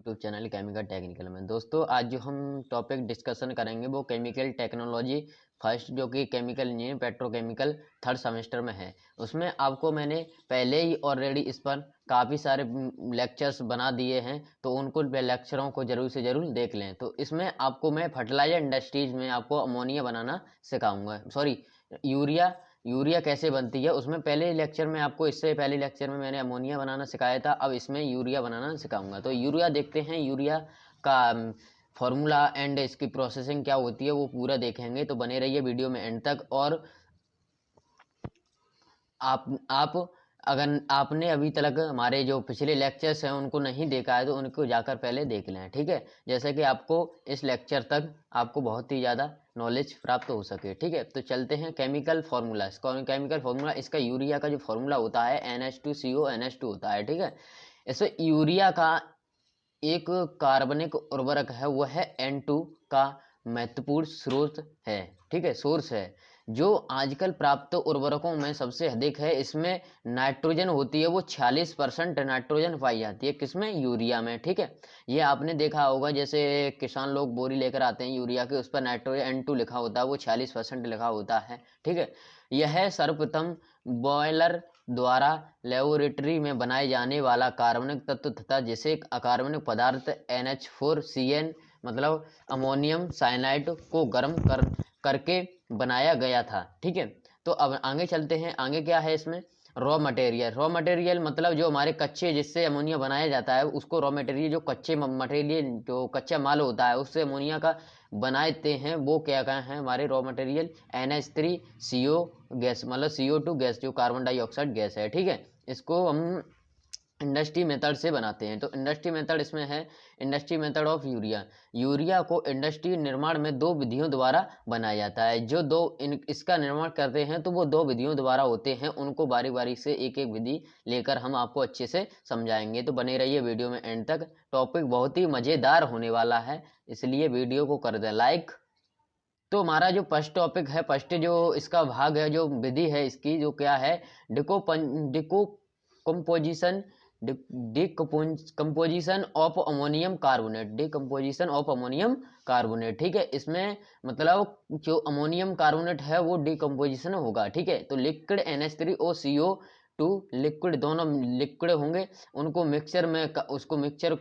YouTube channel chemical technical में। दोस्तों आज जो हम टॉपिक डिस्कशन करेंगे वो केमिकल टेक्नोलॉजी फर्स्ट, जो कि chemical engineering petrochemical third semester में है। उसमें आपको मैंने पहले ही ऑलरेडी इस पर काफ़ी सारे लेक्चर्स बना दिए हैं, तो उनको लेक्चरों को ज़रूर से ज़रूर देख लें। तो इसमें आपको मैं फर्टिलाइजर इंडस्ट्रीज में आपको अमोनिया बनाना सिखाऊंगा, सॉरी यूरिया कैसे बनती है। उसमें पहले लेक्चर में आपको, इससे पहले लेक्चर में मैंने अमोनिया बनाना सिखाया था, अब इसमें यूरिया बनाना सिखाऊंगा। तो यूरिया देखते हैं, यूरिया का फॉर्मूला एंड इसकी प्रोसेसिंग क्या होती है वो पूरा देखेंगे। तो बने रहिए वीडियो में एंड तक। और आप अगर आपने अभी तक हमारे जो पिछले लेक्चर्स हैं उनको नहीं देखा है तो उनको जाकर पहले देख लें, ठीक है, जैसे कि आपको इस लेक्चर तक आपको बहुत ही ज़्यादा नॉलेज प्राप्त हो सके, ठीक है। तो चलते हैं केमिकल फार्मूला। केमिकल फार्मूला इसका यूरिया का जो फार्मूला होता है NH2CO NH2 होता है, ठीक है। इसमें यूरिया का एक कार्बनिक उर्वरक है, वो है N2 का महत्वपूर्ण स्रोत है, ठीक है, सोर्स है। जो आजकल प्राप्त उर्वरकों में सबसे अधिक है, इसमें नाइट्रोजन होती है, वो 46% नाइट्रोजन पाई जाती है, किसमें, यूरिया में, ठीक है। ये आपने देखा होगा, जैसे किसान लोग बोरी लेकर आते हैं यूरिया के, उस पर नाइट्रोजन N2 लिखा होता है, वो 46% लिखा होता है, ठीक है। यह सर्वप्रथम बॉयलर द्वारा लेबोरेटरी में बनाए जाने वाला कार्बनिक तत्व तथा जिसे अकार्बनिक पदार्थ NH4CN मतलब अमोनियम साइनाइड को गर्म करके बनाया गया था, ठीक है। तो अब आगे चलते हैं। आगे क्या है इसमें, रॉ मटेरियल मतलब जो हमारे कच्चे, जिससे अमोनिया बनाया जाता है, उसको रॉ मटेरियल, जो कच्चे मटेरियल, जो कच्चा माल होता है उससे अमोनिया का बनाते हैं, वो क्या है हमारे रॉ मटेरियल NH3CO गैस मतलब CO2 गैस, जो कार्बन डाइऑक्साइड गैस है, ठीक है। इसको हम इंडस्ट्री मेथड से बनाते हैं। तो इंडस्ट्री मेथड इसमें है, इंडस्ट्री मेथड ऑफ यूरिया को इंडस्ट्री निर्माण में दो विधियों द्वारा बनाया जाता है। जो इसका निर्माण करते हैं तो वो दो विधियों द्वारा होते हैं, उनको बारी बारी से एक एक विधि लेकर हम आपको अच्छे से समझाएंगे। तो बने रहिए वीडियो में एंड तक, टॉपिक बहुत ही मज़ेदार होने वाला है, इसलिए वीडियो को कर दें लाइक। तो हमारा जो फर्स्ट टॉपिक है, फर्स्ट जो इसका भाग है, जो विधि है इसकी, जो क्या है, decomposition decomposition of ammonium carbonate, ठीक है। इसमें मतलब जो अमोनियम कार्बोनेट है वो डिकम्पोजिशन होगा, ठीक है। तो लिक्विड NH3CO2 लिक्विड, दोनों लिक्विड होंगे, उनको मिक्सचर में उसको मिक्सचर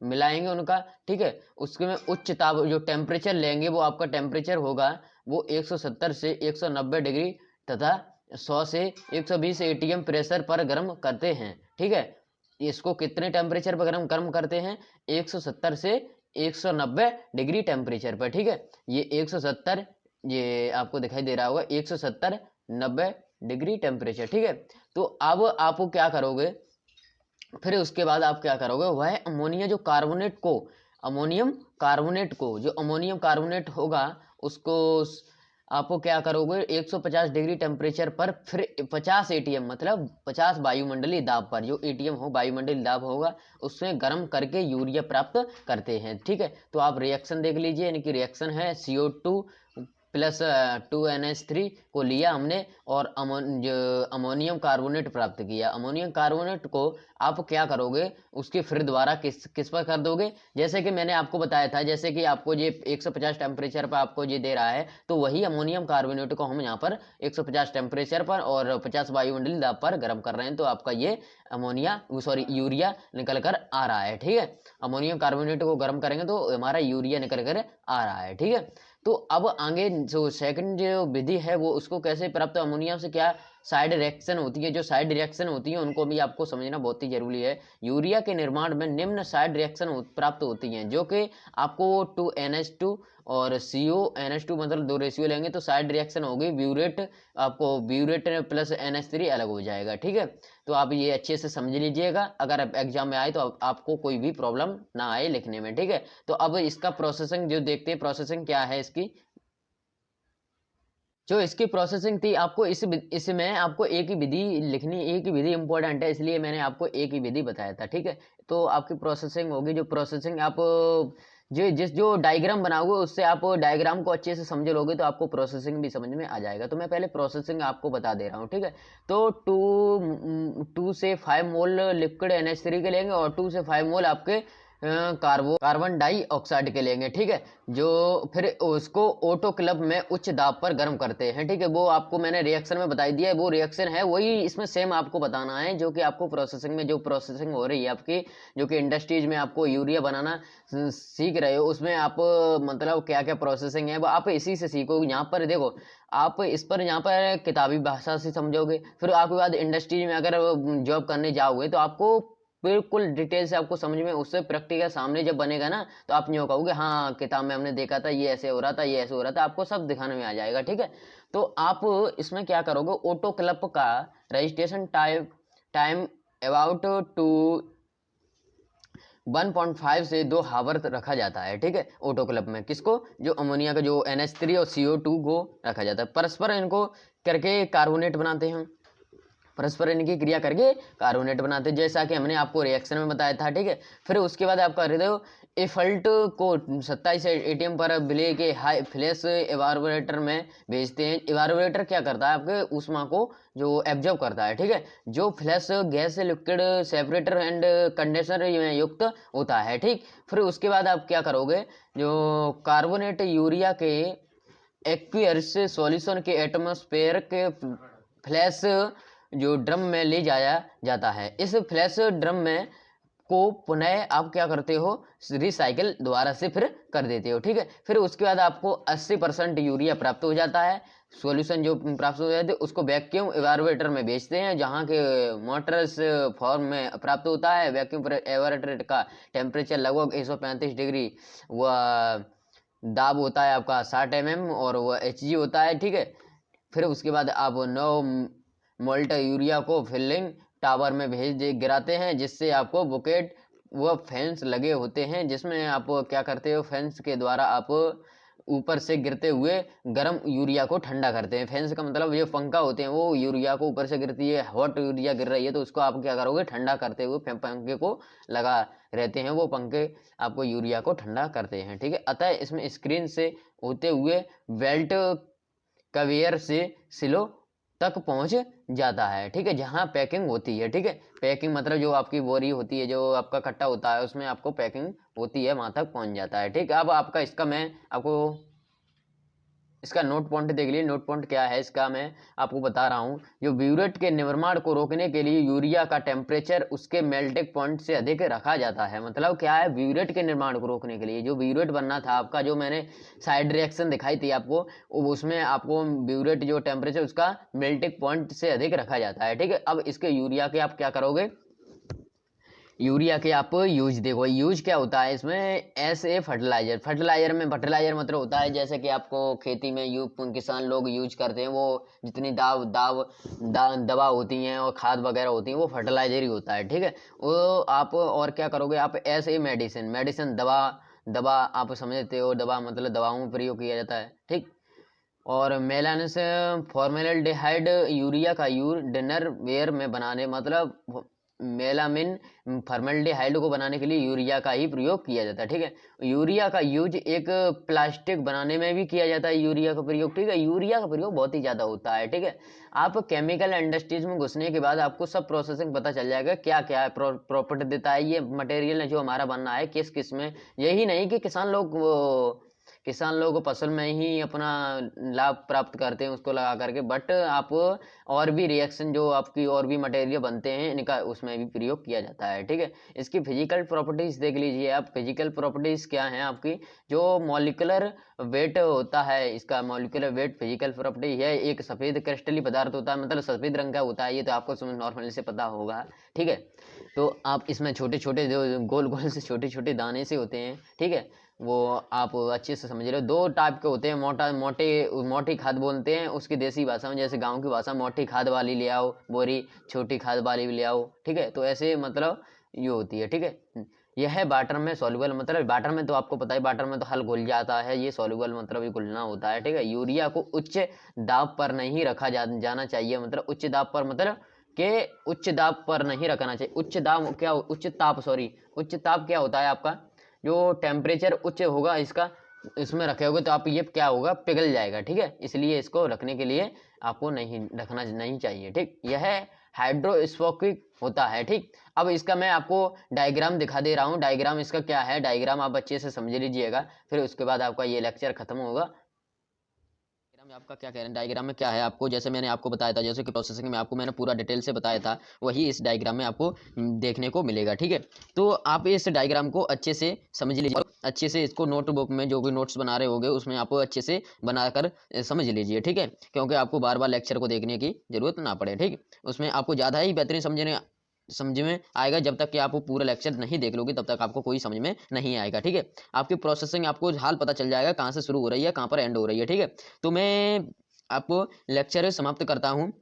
मिलाएंगे उनका, ठीक है। उसके में उच्च ताप जो टेम्परेचर लेंगे, वो आपका टेम्परेचर होगा वो 170 से 190 डिग्री तथा 100 से 120 ATM प्रेशर पर गर्म करते हैं, ठीक है। इसको कितने टेम्परेचर पर गर्म करते हैं, 170 से 190 डिग्री टेम्परेचर पर, ठीक है। ये 170, ये आपको दिखाई दे रहा होगा, 170 90 डिग्री टेम्परेचर, ठीक है। तो अब आप क्या करोगे, फिर उसके बाद आप क्या करोगे, वह अमोनियम कार्बोनेट को जो अमोनियम कार्बोनेट होगा उसको आपको क्या करोगे, 150 डिग्री टेम्परेचर पर फिर 50 ATM मतलब 50 वायुमंडलीय दाब पर, जो ATM हो वायुमंडलीय दाब होगा, उसमें गर्म करके यूरिया प्राप्त करते हैं, ठीक है। तो आप रिएक्शन देख लीजिए, यानी कि रिएक्शन है CO2 प्लस 2NH3 को लिया हमने और अमोनियम कार्बोनेट प्राप्त किया। अमोनियम कार्बोनेट को आप क्या करोगे, उसके फिर दोबारा किस पर कर दोगे, जैसे कि मैंने आपको बताया था, जैसे कि आपको ये 150 टेम्परेचर पर आपको ये दे रहा है, तो वही अमोनियम कार्बोनेट को हम यहाँ पर 150 टेम्परेचर पर और 50 वायुमंडलीय दाब पर गर्म कर रहे हैं, तो आपका ये यूरिया निकल कर आ रहा है, ठीक है। अमोनियम कार्बोनेट को गर्म करेंगे तो हमारा यूरिया निकल कर आ रहा है, ठीक है। तो अब आगे जो सेकंड जो विधि है वो उसको कैसे प्राप्त, अमोनिया से क्या साइड रिएक्शन होती है, जो साइड रिएक्शन होती है उनको भी आपको समझना बहुत ही जरूरी है। यूरिया के निर्माण में निम्न साइड रिएक्शन प्राप्त होती हैं, जो कि आपको 2NH2 और CONH2 मतलब दो रेशियो लेंगे तो साइड रिएक्शन होगी ब्यूरेट, आपको ब्यूरेट प्लस NH3 अलग हो जाएगा, ठीक है। तो आप ये अच्छे से समझ लीजिएगा, अगर एग्जाम में आए तो आपको कोई भी प्रॉब्लम ना आए लिखने में, ठीक है। तो अब इसका प्रोसेसिंग जो देखते हैं, प्रोसेसिंग क्या है इसकी, जो इसकी प्रोसेसिंग थी, आपको इसमें आपको एक ही विधि लिखनी, एक ही विधि इंपॉर्टेंट है, इसलिए मैंने आपको एक ही विधि बताया था, ठीक है। तो आपकी प्रोसेसिंग होगी, जो प्रोसेसिंग आप जो डायग्राम बनाओगे उससे आप डायग्राम को अच्छे से समझ लोगे तो आपको प्रोसेसिंग भी समझ में आ जाएगा। तो मैं पहले प्रोसेसिंग आपको बता दे रहा हूँ, ठीक है। तो 2 से 5 मोल लिक्विड NH3 के लेंगे और 2 से 5 मोल आपके कार्बन डाइऑक्साइड के लेंगे, ठीक है, जो फिर उसको ऑटोक्लेव में उच्च दाब पर गर्म करते हैं, ठीक है। वो आपको मैंने रिएक्शन में बताई दिया है, वो रिएक्शन है वही इसमें सेम आपको बताना है, जो कि आपको प्रोसेसिंग में जो प्रोसेसिंग हो रही है आपकी, जो कि इंडस्ट्रीज में आपको यूरिया बनाना सीख रहे हो, उसमें आप मतलब क्या क्या प्रोसेसिंग है वो आप इसी से सीखो। यहाँ पर देखो, आप इस पर यहाँ पर किताबी भाषा से समझोगे, फिर आपके बाद इंडस्ट्री में अगर जॉब करने जाओगे तो आपको बिल्कुल डिटेल से आपको समझ में, उससे प्रैक्टिकल सामने जब बनेगा ना, तो आप नहीं कहोगे हाँ किताब में हमने देखा था ये ऐसे हो रहा था, ये ऐसे हो रहा था, आपको सब दिखाने में आ जाएगा, ठीक है। तो आप इसमें क्या करोगे, ऑटो क्लब का रजिस्ट्रेशन टाइम अबाउट टू 1.5 से 2 हावर रखा जाता है, ठीक है, ऑटो क्लब में। किसको, जो अमोनिया का जो NH3 और CO2 को रखा जाता है। परस्पर इनको करके कार्बोनेट बनाते हैं, परस्पर इनकी क्रिया करके कार्बोनेट बनाते हैं, जैसा कि हमने आपको रिएक्शन में बताया था, ठीक है। फिर उसके बाद आप कर रहे हो एफल्ट को 27 ATM पर बिले के हाई फ्लैश एवापोरेटर में भेजते हैं। एवापोरेटर क्या करता है, आपके ऊष्मा को जो एब्जॉर्ब करता है, ठीक है, जो फ्लैश गैस से लिक्विड सेपरेटर एंड कंडेंसर में युक्त होता है, ठीक। फिर उसके बाद आप क्या करोगे, जो कार्बोनेट यूरिया के एक्वियस सॉल्यूशन के एटमॉस्फेयर के फ्लैश जो ड्रम में ले जाया जाता है। इस फ्लैश ड्रम में को पुनः आप क्या करते हो, रिसाइकिल दोबारा से फिर कर देते हो, ठीक है। फिर उसके बाद आपको 80% यूरिया प्राप्त हो जाता है, सॉल्यूशन जो प्राप्त हो जाते हैं उसको वैक्यूम एवापोरेटर में भेजते हैं, जहाँ के मोटर्स फॉर्म में प्राप्त होता है। वैक्यूम एवापोरेटर का टेम्परेचर लगभग 135 डिग्री, वह दाब होता है आपका 60 mm और वह Hg होता है, ठीक है। फिर उसके बाद आप 9 मोल्ट यूरिया को फिलिंग टावर में भेज गिराते हैं, जिससे आपको बुकेट व फैंस लगे होते हैं, जिसमें आप क्या करते हो, फैंस के द्वारा आप ऊपर से गिरते हुए गर्म यूरिया को ठंडा करते हैं। फैंस का मतलब ये पंखा होते हैं, वो यूरिया को ऊपर से गिरती है, हॉट यूरिया गिर रही है, तो उसको आप क्या करोगे, ठंडा करते हुए पंखे को लगा रहते हैं, वो पंखे आपको यूरिया को ठंडा करते हैं, ठीक है। अतः इसमें स्क्रीन से होते हुए बेल्ट कवेयर से सिलो तक पहुंच जाता है, ठीक है, जहां पैकिंग होती है, ठीक है। पैकिंग मतलब जो आपकी बोरी होती है, जो आपका कट्टा होता है, उसमें आपको पैकिंग होती है, वहां तक पहुंच जाता है, ठीक है। अब आपका इसका मैं आपको इसका नोट पॉइंट देख लीजिए। नोट पॉइंट क्या है इसका, मैं आपको बता रहा हूँ। जो ब्यूरेट के निर्माण को रोकने के लिए यूरिया का टेम्परेचर उसके मेल्टिंग पॉइंट से अधिक रखा जाता है। मतलब क्या है, ब्यूरेट के निर्माण को रोकने के लिए जो ब्यूरेट बनना था आपका, जो मैंने साइड रिएक्शन दिखाई थी आपको, उसमें आपको ब्यूरेट जो टेम्परेचर उसका मेल्टिंग पॉइंट से अधिक रखा जाता है, ठीक है। अब इसके यूरिया के आप क्या करोगे, यूरिया के आप यूज देखो, यूज क्या होता है इसमें, ऐसे फर्टिलाइजर, फर्टिलाइजर में फर्टिलाइजर मतलब होता है जैसे कि आपको खेती में किसान लोग यूज करते हैं, वो जितनी दवा होती हैं और खाद वगैरह होती हैं, वो फर्टिलाइजर ही होता है, ठीक है। वो आप और क्या करोगे, आप ऐसे मेडिसिन दवा आप समझते हो, दवा मतलब दवाओं में प्रयोग किया जाता है, ठीक। और मेलानस फॉर्मेल्डिहाइड यूरिया का यूज डिनर वेयर में बनाने, मतलब मेलामिन फॉर्मेल्डिहाइड को बनाने के लिए यूरिया का ही प्रयोग किया जाता है, ठीक है। यूरिया का यूज एक प्लास्टिक बनाने में भी किया जाता है, यूरिया का प्रयोग, ठीक है। यूरिया का प्रयोग बहुत ही ज़्यादा होता है, ठीक है। आप केमिकल इंडस्ट्रीज में घुसने के बाद आपको सब प्रोसेसिंग पता चल जाएगा, क्या क्या प्रॉपर्टी देता है ये मटेरियल जो हमारा बनना है, किस किस में। यही नहीं कि किसान लोग फसल में ही अपना लाभ प्राप्त करते हैं उसको लगा करके, बट आप और भी रिएक्शन जो आपकी और भी मटेरियल बनते हैं इनका उसमें भी प्रयोग किया जाता है, ठीक है। इसकी फिजिकल प्रॉपर्टीज देख लीजिए आप। फिजिकल प्रॉपर्टीज क्या हैं आपकी, जो मॉलिक्यूलर वेट होता है, इसका मॉलिक्यूलर वेट फिजिकल प्रॉपर्टी है, एक सफ़ेद क्रिस्टली पदार्थ होता है, मतलब सफ़ेद रंग का होता है, ये तो आपको नॉर्मली से पता होगा, ठीक है। तो आप इसमें छोटे छोटे जो गोल गोल से छोटे छोटे दाने से होते हैं, ठीक है, वो आप अच्छे से समझ रहे हो। 2 टाइप के होते हैं, मोटी खाद बोलते हैं उसकी देसी भाषा में, जैसे गांव की भाषा मोटी खाद वाली ले आओ बोरी, छोटी खाद वाली भी ले आओ, ठीक है। तो ऐसे मतलब ये होती है, ठीक है। यह है वाटर में सॉल्युबल, मतलब वाटर में तो आपको पता है, वाटर में तो हल घुल जाता है, ये सॉल्युबल मतलब ये घुलना होता है, ठीक है। यूरिया को उच्च दाब पर नहीं रखा जाना चाहिए, मतलब उच्च दाब पर मतलब के उच्च दाब पर नहीं रखना चाहिए। उच्च ताप क्या होता है आपका, जो टेम्परेचर उच्च होगा इसका, इसमें रखे होगे तो आप ये क्या होगा, पिघल जाएगा, ठीक है। इसलिए इसको रखने के लिए आपको नहीं रखना नहीं चाहिए, ठीक। यह हाइड्रोस्कोपिक होता है। ठीक, अब इसका मैं आपको डायग्राम दिखा दे रहा हूँ। डायग्राम इसका क्या है, डायग्राम आप अच्छे से समझ लीजिएगा, फिर उसके बाद आपका ये लेक्चर खत्म होगा। डायग्राम में आपका क्या कह रहे हैं, डायग्राम में क्या है, आपको जैसे मैंने आपको बताया था, जैसे कि प्रोसेसिंग में आपको मैंने पूरा डिटेल से बताया था, वही इस डायग्राम में आपको देखने को मिलेगा। ठीक है, तो आप इस डायग्राम को अच्छे से समझ लीजिए और अच्छे से इसको नोटबुक में जो भी नोट्स बना रहे होंगे उसमें आपको अच्छे से बनाकर समझ लीजिए। ठीक है, क्योंकि आपको बार बार लेक्चर को देखने की जरूरत ना पड़े। ठीक, उसमें आपको ज़्यादा ही बेहतरीन समझ में आएगा। जब तक कि आप वो पूरा लेक्चर नहीं देख लोगे तब तक आपको कोई समझ में नहीं आएगा। ठीक है, आपकी प्रोसेसिंग आपको हाल पता चल जाएगा, कहाँ से शुरू हो रही है, कहाँ पर एंड हो रही है। ठीक है, तो मैं आपको लेक्चर समाप्त करता हूँ,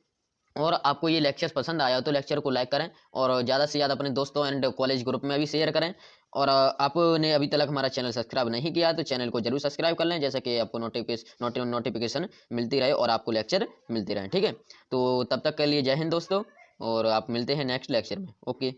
और आपको ये लेक्चर पसंद आया तो लेक्चर को लाइक करें और ज़्यादा से ज़्यादा अपने दोस्तों एंड कॉलेज ग्रुप में भी शेयर करें। और आपने अभी तक हमारा चैनल सब्सक्राइब नहीं किया तो चैनल को जरूर सब्सक्राइब कर लें, जैसे कि आपको नोटिफिकेशन मिलती रहे और आपको लेक्चर मिलते रहे। ठीक है, तो तब तक के लिए जय हिंद दोस्तों, और आप मिलते हैं नेक्स्ट लेक्चर में। ओके।